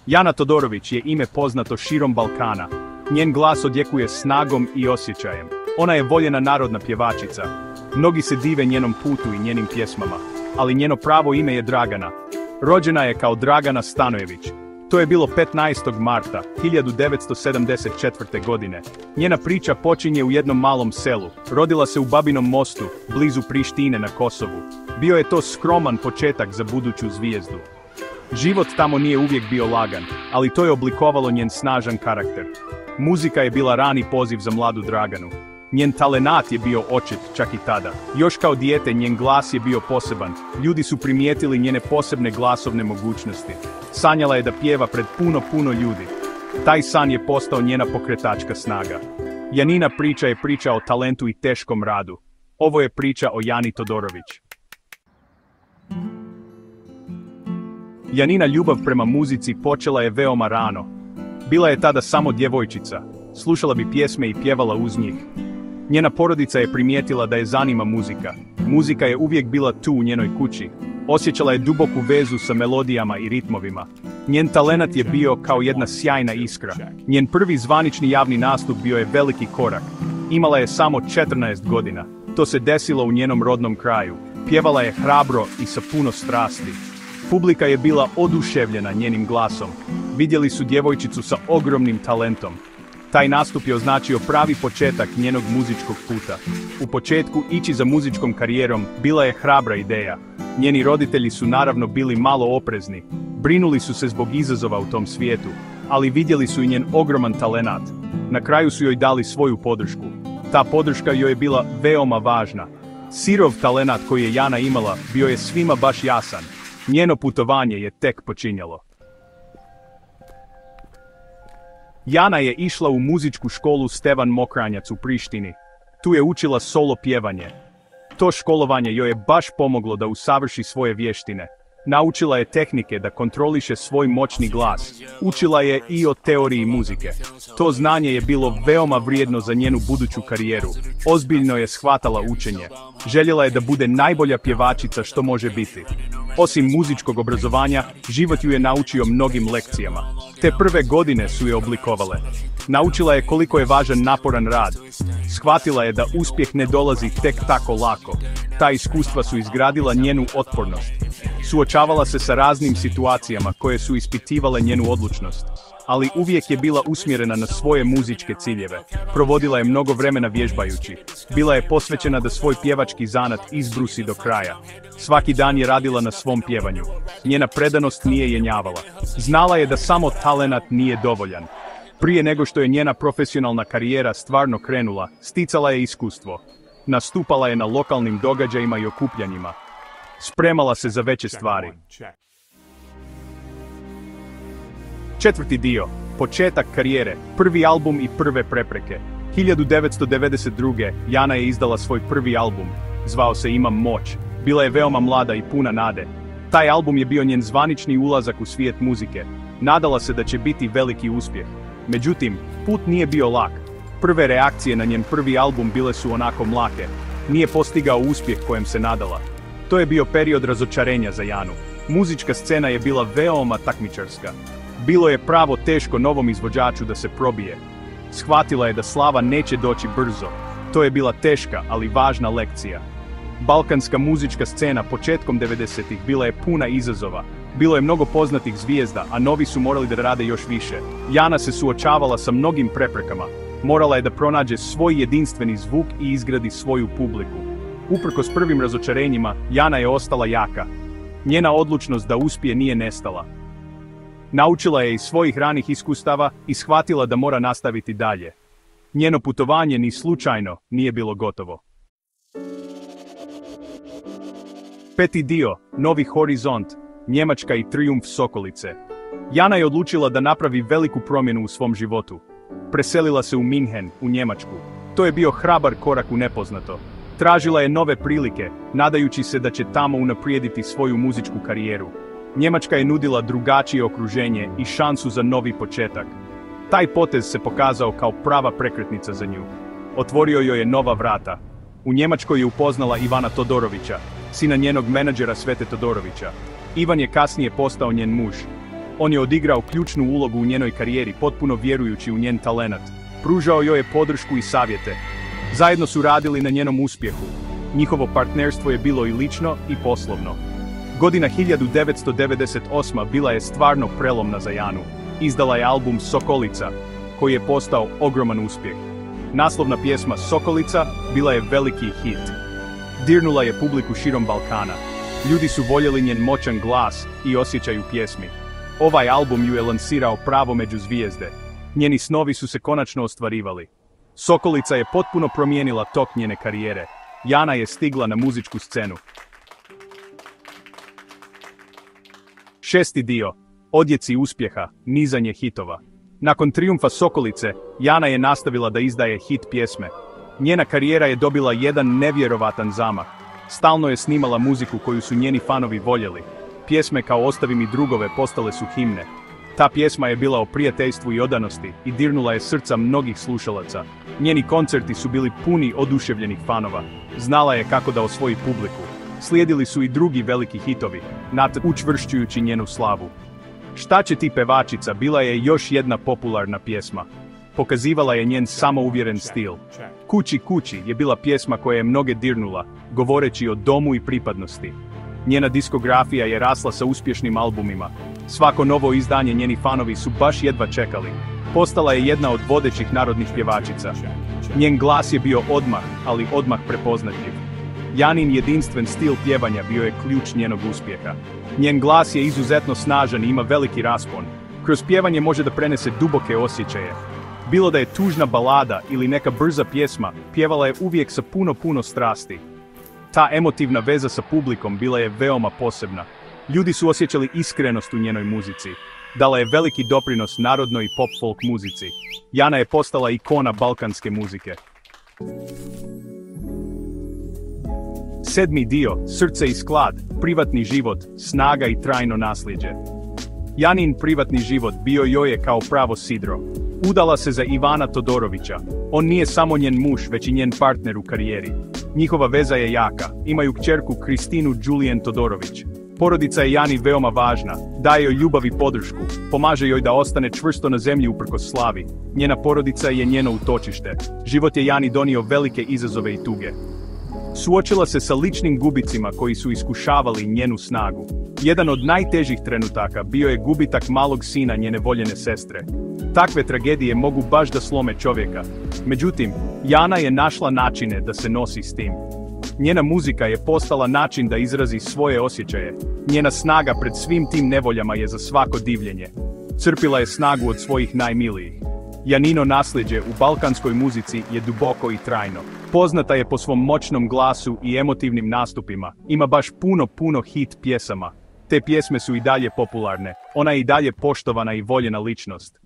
Jana Todorović je ime poznato širom Balkana. Njen glas odjekuje snagom i osjećajem. Ona je voljena narodna pjevačica. Mnogi se dive njenom putu i njenim pjesmama. Ali njeno pravo ime je Dragana. Rođena je kao Dragana Stanojević. To je bilo 15. marta 1974. godine. Njena priča počinje u jednom malom selu. Rodila se u Babinom Mostu, blizu Prištine na Kosovu. Bio je to skroman početak za buduću zvijezdu. Život tamo nije uvijek bio lagan, ali to je oblikovalo njen snažan karakter. Muzika je bila rani poziv za mladu Draganu. Njen talenat je bio očit čak i tada. Još kao dijete njen glas je bio poseban. Ljudi su primijetili njene posebne glasovne mogućnosti. Sanjala je da pjeva pred puno ljudi. Taj san je postao njena pokretačka snaga. Janina priča je priča o talentu i teškom radu. Ovo je priča o Jani Todorović. Janina ljubav prema muzici počela je veoma rano. Bila je tada samo djevojčica. Slušala bi pjesme i pjevala uz njih. Njena porodica je primijetila da je zanima muzika. Muzika je uvijek bila tu u njenoj kući. Osjećala je duboku vezu sa melodijama i ritmovima. Njen talenat je bio kao jedna sjajna iskra. Njen prvi zvanični javni nastup bio je veliki korak. Imala je samo 14 godina. To se desilo u njenom rodnom kraju. Pjevala je hrabro i sa puno strasti. Publika je bila oduševljena njenim glasom. Vidjeli su djevojčicu sa ogromnim talentom. Taj nastup je označio pravi početak njenog muzičkog puta. U početku ići za muzičkom karijerom bila je hrabra ideja. Njeni roditelji su naravno bili malo oprezni. Brinuli su se zbog izazova u tom svijetu, ali vidjeli su i njen ogroman talenat. Na kraju su joj dali svoju podršku. Ta podrška joj je bila veoma važna. Sirov talenat koji je Jana imala bio je svima baš jasan. Njeno putovanje je tek počinjalo. Jana je išla u muzičku školu Stevan Mokranjac u Prištini. Tu je učila solo pjevanje. To školovanje joj je baš pomoglo da usavrši svoje vještine. Naučila je tehnike da kontroliše svoj moćni glas. Učila je i o teoriji muzike. To znanje je bilo veoma vrijedno za njenu buduću karijeru. Ozbiljno je shvatala učenje. Željela je da bude najbolja pjevačica što može biti. Osim muzičkog obrazovanja, život ju je naučio mnogim lekcijama. Te prve godine su je oblikovale. Naučila je koliko je važan naporan rad. Shvatila je da uspjeh ne dolazi tek tako lako. Ta iskustva su izgradila njenu otpornost. Suočavala se sa raznim situacijama koje su ispitivale njenu odlučnost. Ali uvijek je bila usmjerena na svoje muzičke ciljeve. Provodila je mnogo vremena vježbajući. Bila je posvećena da svoj pjevački zanat izbrusi do kraja. Svaki dan je radila na svom pjevanju. Njena predanost nije jenjavala. Znala je da samo talenat nije dovoljan. Prije nego što je njena profesionalna karijera stvarno krenula, sticala je iskustvo. Nastupala je na lokalnim događajima i okupljanjima. Spremala se za veće stvari. Četvrti dio. Početak karijere. Prvi album i prve prepreke. 1992. Jana je izdala svoj prvi album. Zvao se Imam moć. Bila je veoma mlada i puna nade. Taj album je bio njen zvanični ulazak u svijet muzike. Nadala se da će biti veliki uspjeh. Međutim, put nije bio lak. Prve reakcije na njen prvi album bile su onako mlake. Nije postigao uspjeh kojem se nadala. To je bio period razočarenja za Janu. Muzička scena je bila veoma takmičarska. Bilo je pravo teško novom izvođaču da se probije. Shvatila je da slava neće doći brzo. To je bila teška, ali važna lekcija. Balkanska muzička scena početkom 90-ih bila je puna izazova. Bilo je mnogo poznatih zvijezda, a novi su morali da rade još više. Jana se suočavala sa mnogim preprekama. Morala je da pronađe svoj jedinstveni zvuk i izgradi svoju publiku. Uprkos prvim razočarenjima, Jana je ostala jaka. Njena odlučnost da uspije nije nestala. Naučila je iz svojih ranih iskustava i shvatila da mora nastaviti dalje. Njeno putovanje ni slučajno nije bilo gotovo. Peti dio, Novi horizont, Njemačka i trijumf Sokolice. Jana je odlučila da napravi veliku promjenu u svom životu. Preselila se u Minhen, u Njemačku. To je bio hrabar korak u nepoznato. Tražila je nove prilike, nadajući se da će tamo unaprijediti svoju muzičku karijeru. Njemačka je nudila drugačije okruženje i šansu za novi početak. Taj potez se pokazao kao prava prekretnica za nju. Otvorio joj je nova vrata. U Njemačkoj je upoznala Ivana Todorovića, sina njenog menadžera Svete Todorovića. Ivan je kasnije postao njen muž. On je odigrao ključnu ulogu u njenoj karijeri, potpuno vjerujući u njen talenat. Pružao joj je podršku i savjete. Zajedno su radili na njenom uspjehu. Njihovo partnerstvo je bilo i lično i poslovno. Godina 1998. bila je stvarno prelomna za Janu. Izdala je album Sokolica, koji je postao ogroman uspjeh. Naslovna pjesma Sokolica bila je veliki hit. Dirnula je publiku širom Balkana. Ljudi su voljeli njen moćan glas i osjećaj u pjesmi. Ovaj album ju je lansirao pravo među zvijezde. Njeni snovi su se konačno ostvarivali. Sokolica je potpuno promijenila tok njene karijere. Jana je stigla na muzičku scenu. 6. dio. Odjeci uspjeha, nizanje hitova. Nakon trijumfa Sokolice, Jana je nastavila da izdaje hit pjesme. Njena karijera je dobila jedan nevjerovatan zamah. Stalno je snimala muziku koju su njeni fanovi voljeli. Pjesme kao Ostavi mi drugove postale su himne. Ta pjesma je bila o prijateljstvu i odanosti i dirnula je srca mnogih slušalaca. Njeni koncerti su bili puni oduševljenih fanova. Znala je kako da osvoji publiku. Slijedili su i drugi veliki hitovi, učvršćujući njenu slavu. Šta će ti pevačica bila je još jedna popularna pjesma. Pokazivala je njen samouvjeren stil. Kući kući je bila pjesma koja je mnoge dirnula, govoreći o domu i pripadnosti. Njena diskografija je rasla sa uspješnim albumima. Svako novo izdanje njeni fanovi su baš jedva čekali. Postala je jedna od vodećih narodnih pjevačica. Njen glas je bio odmah, ali odmah prepoznatljiv. Janin jedinstven stil pjevanja bio je ključ njenog uspjeha. Njen glas je izuzetno snažan i ima veliki raspon. Kroz pjevanje može da prenese duboke osjećaje. Bilo da je tužna balada ili neka brza pjesma, pjevala je uvijek sa puno strasti. Ta emotivna veza sa publikom bila je veoma posebna. Ljudi su osjećali iskrenost u njenoj muzici. Dala je veliki doprinos narodnoj i pop-folk muzici. Jana je postala ikona balkanske muzike. 7. dio, Srce i sklad, privatni život, snaga i trajno nasljeđe. Janin privatni život bio joj je kao pravo sidro. Udala se za Ivana Todorovića. On nije samo njen muž, već i njen partner u karijeri. Njihova veza je jaka, imaju kćerku Kristinu Julijen Todorović. Porodica je Jani veoma važna, daje joj ljubav i podršku, pomaže joj da ostane čvrsto na zemlji uprkos slavi. Njena porodica je njeno utočište. Život je Jani donio velike izazove i tuge. Suočila se sa ličnim gubicima koji su iskušavali njenu snagu. Jedan od najtežih trenutaka bio je gubitak malog sina njene voljene sestre. Takve tragedije mogu baš da slome čovjeka. Međutim, Jana je našla načine da se nosi s tim. Njena muzika je postala način da izrazi svoje osjećaje. Njena snaga pred svim tim nevoljama je za svako divljenje. Crpila je snagu od svojih najmilijih. Janino nasljeđe u balkanskoj muzici je duboko i trajno. Poznata je po svom moćnom glasu i emotivnim nastupima. Ima baš puno hit pjesama. Te pjesme su i dalje popularne. Ona je i dalje poštovana i voljena ličnost.